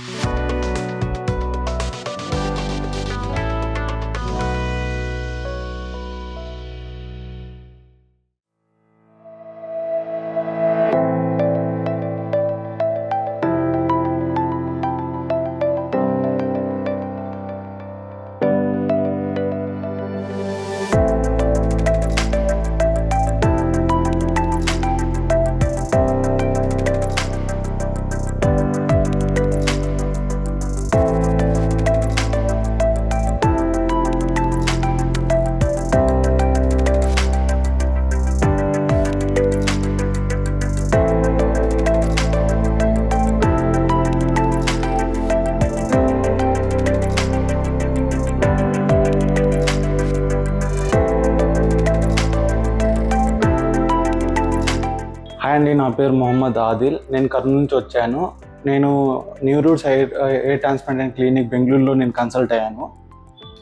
Hi అండి, నా పేరు మొహమ్మద్ ఆదిల్. నేను కర్నూలు నుంచి వచ్చాను. నేను new roots air transplant and clinic బెంగళూరులో నేను కన్సల్ట్ అయ్యాను.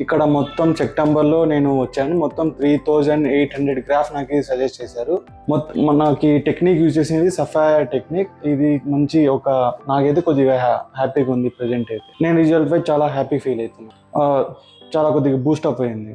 ఇక్కడ మొత్తం సెప్టెంబర్లో నేను వచ్చాను. మొత్తం 3800 గ్రాఫ్ నాకు సజెస్ట్ చేశారు. మొత్తం నాకు టెక్నిక్ యూజ్ చేసేది సఫాయర్ టెక్నిక్. ఇది మంచి నాకైతే కొద్దిగా హ్యాపీగా ఉంది ప్రజెంట్ అయితే. నేను రిజల్ట్ పై చాలా హ్యాపీ ఫీల్ అవుతున్నాను. చాలా కొద్దిగా బూస్టప్ అయింది.